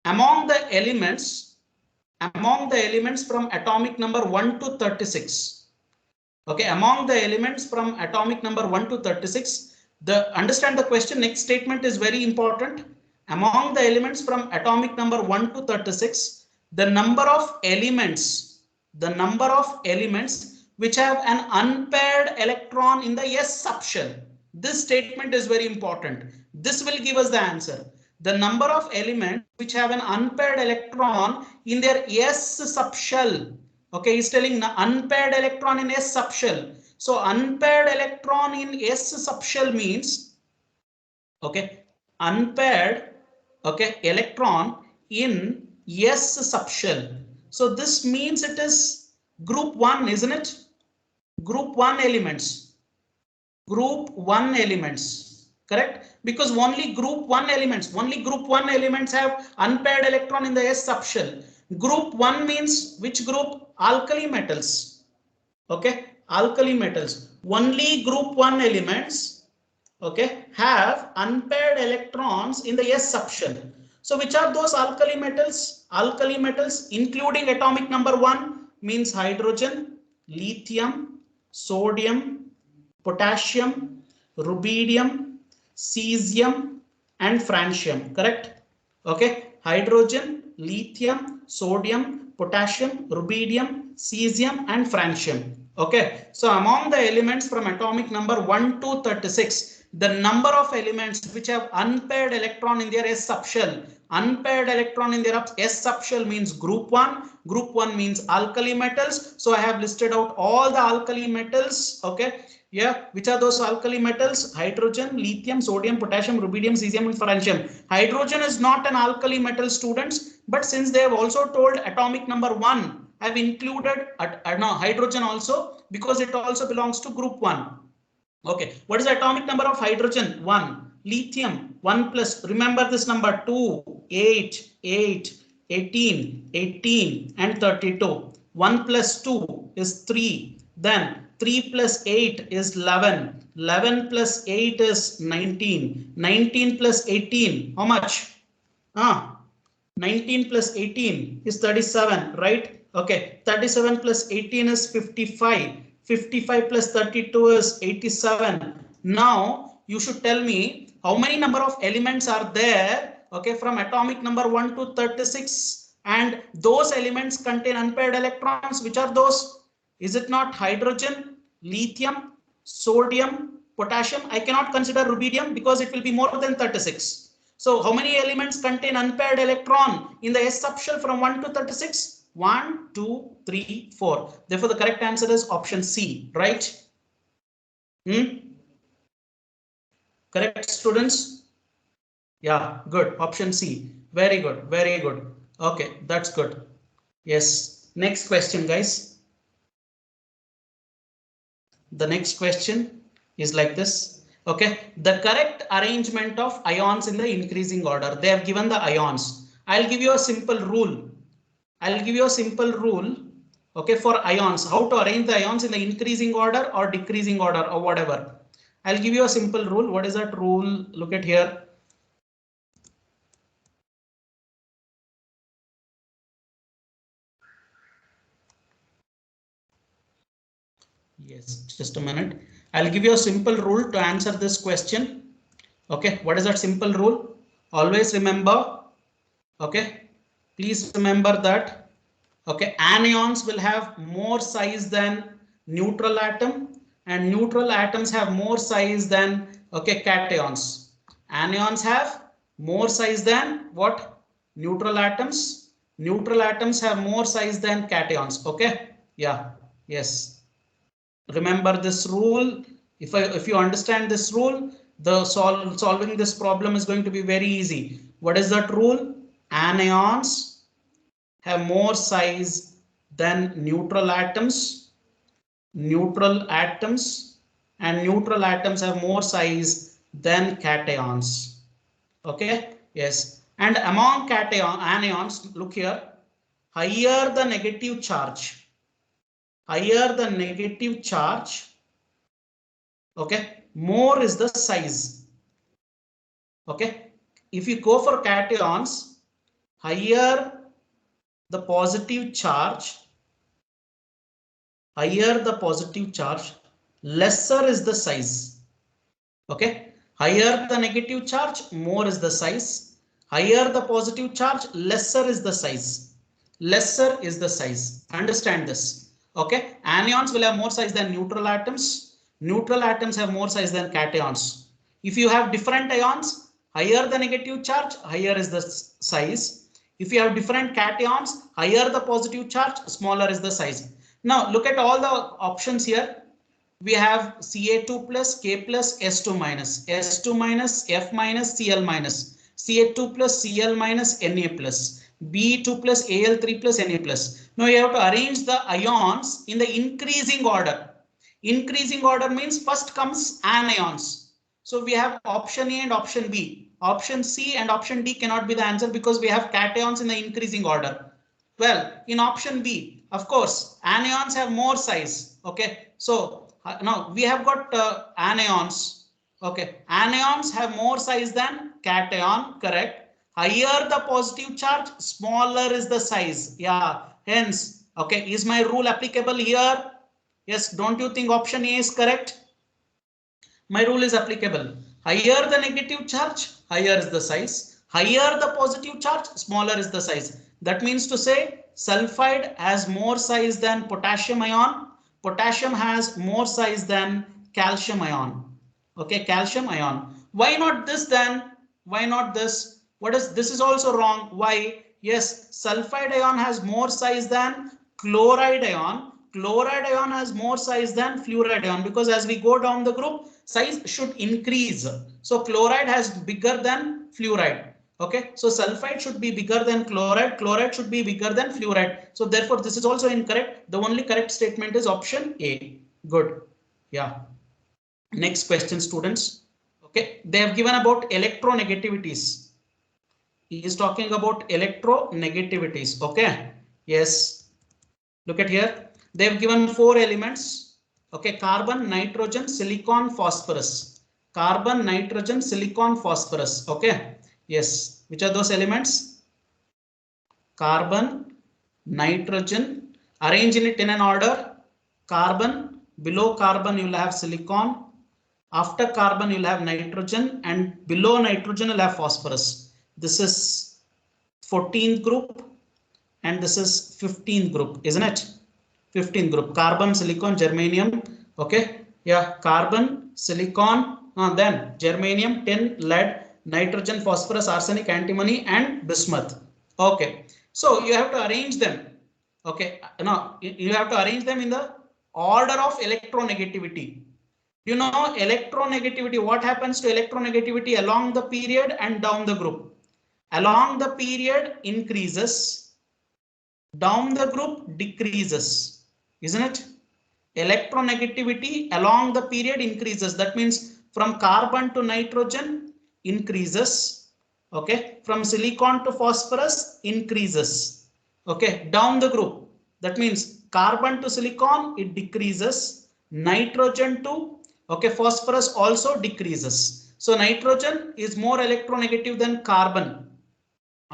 among the elements from atomic number 1 to 36. Okay, among the elements from atomic number 1 to 36, understand the question. Next statement is very important. Among the elements from atomic number 1 to 36, the number of elements which have an unpaired electron in the s subshell. This statement is very important. This will give us the answer. The number of elements which have an unpaired electron in their s subshell. Okay, he's telling the unpaired electron in s subshell. So unpaired electron in s subshell means, okay, unpaired, okay, electron in s subshell. So this means it is group 1, isn't it? Group 1 elements. Correct? Because only group 1 elements have unpaired electron in the s subshell. Group 1 means which group? Alkali metals. Okay, alkali metals. Only group 1 elements, okay, have unpaired electrons in the s subshell. So which are those alkali metals? Alkali metals including atomic number 1 means hydrogen, lithium, sodium, potassium, rubidium, cesium and francium. Correct? Okay, hydrogen, lithium, sodium, potassium, rubidium, cesium and francium. Okay, so among the elements from atomic number 1 to 36, the number of elements which have unpaired electron in their s subshell. Unpaired electron in their s subshell means group 1. Group 1 means alkali metals. So I have listed out all the alkali metals. Okay, yeah, which are those alkali metals? Hydrogen, lithium, sodium, potassium, rubidium, cesium and francium. Hydrogen is not an alkali metal, students, but since they have also told atomic number 1, I have included hydrogen also because it also belongs to group 1. Okay, what is the atomic number of hydrogen? 1. Lithium 1 plus, remember this number, 2, 8, 8, 18, 18 and 32. 1 plus 2 is 3. Then 3 plus 8 is 11. 11 plus 8 is 19. 19 plus 18, how much? 19 plus 18 is 37, right? Okay, 37 plus 18 is 55. 55 plus 32 is 87. Now you should tell me how many number of elements are there, okay, from atomic number 1 to 36, and those elements contain unpaired electrons. Which are those? Is it not hydrogen, lithium, sodium, potassium? I cannot consider rubidium because it will be more than 36. So how many elements contain unpaired electron in the s subshell from 1 to 36? 1, 2, 3, 4. Therefore, the correct answer is option C, right? Correct, students? Yeah, good. Option C. Very good. Very good. Okay, that's good. Yes. Next question, guys. The next question is like this. Okay, the correct arrangement of ions in the increasing order. They have given the ions. I'll give you a simple rule. Okay, for ions, how to arrange the ions in the increasing order or decreasing order or whatever. I'll give you a simple rule. What is that rule? Look at here. Yes, just a minute. I'll give you a simple rule to answer this question. Okay, what is that simple rule? Always remember, okay, please remember that, okay, anions will have more size than neutral atom, and neutral atoms have more size than, okay, cations. Anions have more size than what? Neutral atoms. Neutral atoms have more size than cations. Okay, yeah, yes. Remember this rule. If you understand this rule, the solving this problem is going to be very easy. What is that rule? Anions have more size than neutral atoms. Neutral atoms have more size than cations. Okay, yes. And among anions, look here, higher the negative charge, okay, more is the size. Okay, if you go for cations, higher the positive charge, lesser is the size. Okay, higher the negative charge, more is the size. Higher the positive charge, lesser is the size. Lesser is the size. Understand this. Okay, anions will have more size than neutral atoms. Neutral atoms have more size than cations. If you have different ions, higher the negative charge, higher is the size. If you have different cations, higher the positive charge, smaller is the size. Now look at all the options here. We have Ca2 plus, K plus, S2 minus, S2 minus, F minus, Cl minus, Ca2 plus, Cl minus, Na plus, B2 plus, Al3 plus, Na plus. Now you have to arrange the ions in the increasing order. Increasing order means first comes anions. So we have option A and option B. Option C and option D cannot be the answer because we have cations in the increasing order. Well, in option B, of course, anions have more size. Okay, so now we have got anions. Okay, anions have more size than cation, correct? Higher the positive charge, smaller is the size. Yeah, hence, okay, is my rule applicable here? Yes, don't you think option A is correct? My rule is applicable. Higher the negative charge, higher is the size. Higher the positive charge, smaller is the size. That means to say sulfide has more size than potassium ion. Potassium has more size than calcium ion. Okay, calcium ion. Why not this then? Why not this? What is this is also wrong. Why? Yes, sulfide ion has more size than chloride ion. Chloride ion has more size than fluoride ion because as we go down the group, size should increase. So chloride has bigger than fluoride. Okay, so sulfide should be bigger than chloride. Chloride should be bigger than fluoride. So therefore, this is also incorrect. The only correct statement is option A. Good. Yeah. Next question, students. Okay, they have given about electronegativities. He is talking about electronegativities. Okay. Yes. Look at here. They have given 4 elements. Okay, carbon, nitrogen, silicon, phosphorus. Carbon, nitrogen, silicon, phosphorus. Okay. Yes. Which are those elements? Carbon, nitrogen. Arrange it in an order. Carbon. Below carbon, you will have silicon. After carbon, you'll have nitrogen, and below nitrogen, you'll have phosphorus. This is 14th group, and this is 15th group, isn't it? 15th group, carbon, silicon, germanium. Okay, yeah, carbon, silicon, then germanium, tin, lead, nitrogen, phosphorus, arsenic, antimony, and bismuth. Okay, so you have to arrange them. Okay, now you have to arrange them in the order of electronegativity. You know electronegativity, what happens to electronegativity along the period and down the group? Along the period increases, down the group decreases, isn't it? Electronegativity along the period increases. That means from carbon to nitrogen increases. Okay, from silicon to phosphorus increases. Okay, down the group. That means carbon to silicon it decreases. Nitrogen to okay, phosphorus also decreases. So nitrogen is more electronegative than carbon.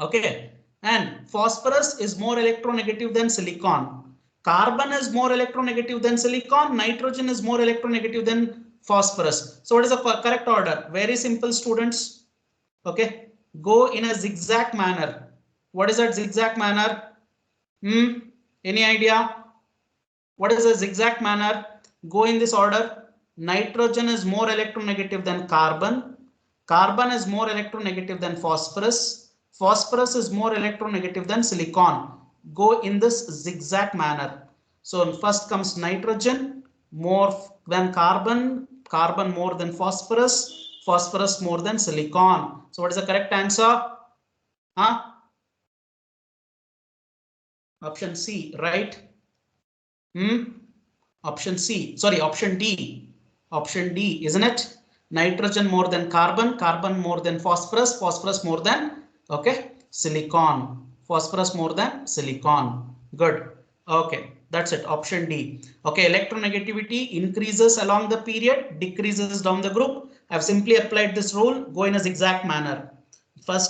Okay, and phosphorus is more electronegative than silicon. Carbon is more electronegative than silicon. Nitrogen is more electronegative than phosphorus. So what is the correct order? Very simple, students. Okay, go in a zigzag manner. What is that zigzag manner? Any idea? What is a zigzag manner? Go in this order. Nitrogen is more electronegative than carbon. Carbon is more electronegative than phosphorus. Phosphorus is more electronegative than silicon. Go in this zigzag manner. So first comes nitrogen more than carbon, carbon more than phosphorus, phosphorus more than silicon. So what is the correct answer? Option C, right? Option C, sorry, option D. Option D, isn't it? Nitrogen more than carbon, carbon more than phosphorus, phosphorus more than, okay, silicon. Phosphorus more than silicon. Good. Okay, that's it. Option D. Okay, electronegativity increases along the period, decreases down the group. I've simply applied this rule. Go in a zigzag manner. First